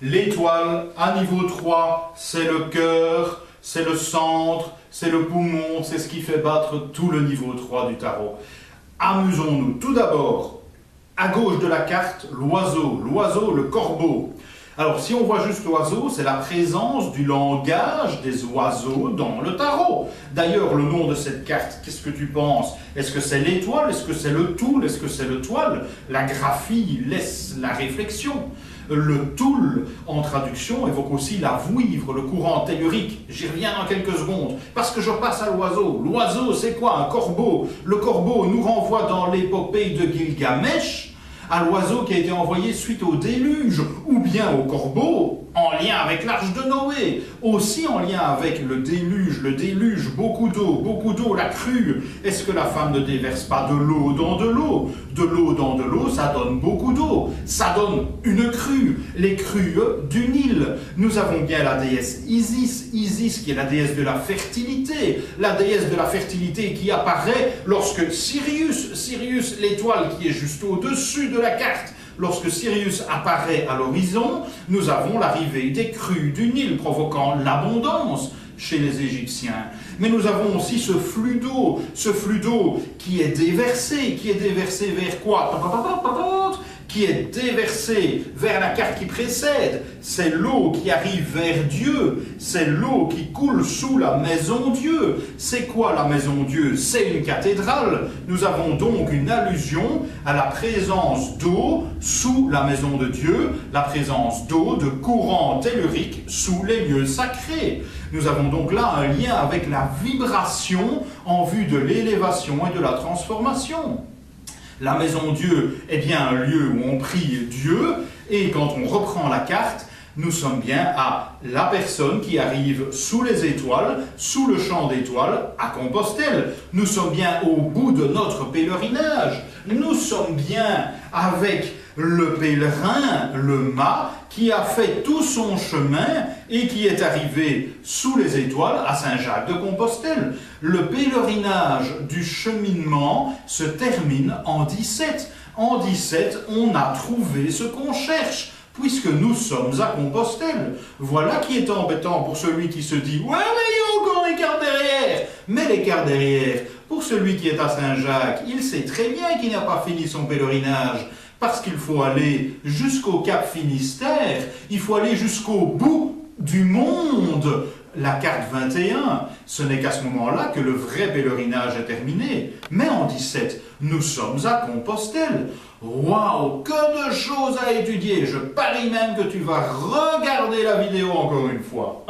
L'étoile, à niveau 3, c'est le cœur, c'est le centre, c'est le poumon, c'est ce qui fait battre tout le niveau 3 du tarot. Amusons-nous. Tout d'abord, à gauche de la carte, l'oiseau, le corbeau. Alors, si on voit juste l'oiseau, c'est la présence du langage des oiseaux dans le tarot. D'ailleurs, le nom de cette carte, qu'est-ce que tu penses? Est-ce que c'est l'étoile? Est-ce que c'est le toul? Est-ce que c'est le toile? La graphie laisse la réflexion. Le toul, en traduction, évoque aussi la vouivre, le courant tellurique. J'y reviens dans quelques secondes, parce que je passe à l'oiseau. L'oiseau, c'est quoi? Un corbeau. Le corbeau nous renvoie dans l'épopée de Gilgamesh, à l'oiseau qui a été envoyé suite au déluge, ou bien au corbeau, en lien avec l'arche de Noé, aussi en lien avec le déluge, beaucoup d'eau, la crue. Est-ce que la femme ne déverse pas de l'eau dans de l'eau? De l'eau dans de l'eau, ça donne beaucoup d'eau, ça donne une crue, les crues du Nil. Nous avons bien la déesse Isis qui est la déesse de la fertilité qui apparaît lorsque Sirius, l'étoile qui est juste au-dessus de la carte, lorsque Sirius apparaît à l'horizon, nous avons l'arrivée des crues du Nil provoquant l'abondance chez les Égyptiens. Mais nous avons aussi ce flux d'eau qui est déversé vers quoi? Qui est déversé vers la carte qui précède. C'est l'eau qui arrive vers Dieu, c'est l'eau qui coule sous la maison Dieu. C'est quoi la maison Dieu? C'est une cathédrale. Nous avons donc une allusion à la présence d'eau sous la maison de Dieu, la présence d'eau, de courant tellurique sous les lieux sacrés. Nous avons donc là un lien avec la vibration en vue de l'élévation et de la transformation. La maison Dieu est bien un lieu où on prie Dieu, et quand on reprend la carte, nous sommes bien à la personne qui arrive sous les étoiles, sous le champ d'étoiles, à Compostelle. Nous sommes bien au bout de notre pèlerinage. Nous sommes bien avec le pèlerin, le mât, qui a fait tout son chemin et qui est arrivé sous les étoiles à Saint-Jacques de Compostelle. Le pèlerinage du cheminement se termine en 17. En 17, on a trouvé ce qu'on cherche, puisque nous sommes à Compostelle. Voilà qui est embêtant pour celui qui se dit « Ouais, mais il y a encore l'écart derrière !» Mais l'écart derrière, pour celui qui est à Saint-Jacques, il sait très bien qu'il n'a pas fini son pèlerinage, parce qu'il faut aller jusqu'au Cap Finistère, il faut aller jusqu'au bout du monde. La carte 21, ce n'est qu'à ce moment-là que le vrai pèlerinage est terminé. Mais en 17, nous sommes à Compostelle. Waouh, que de choses à étudier! Je parie même que tu vas regarder la vidéo encore une fois.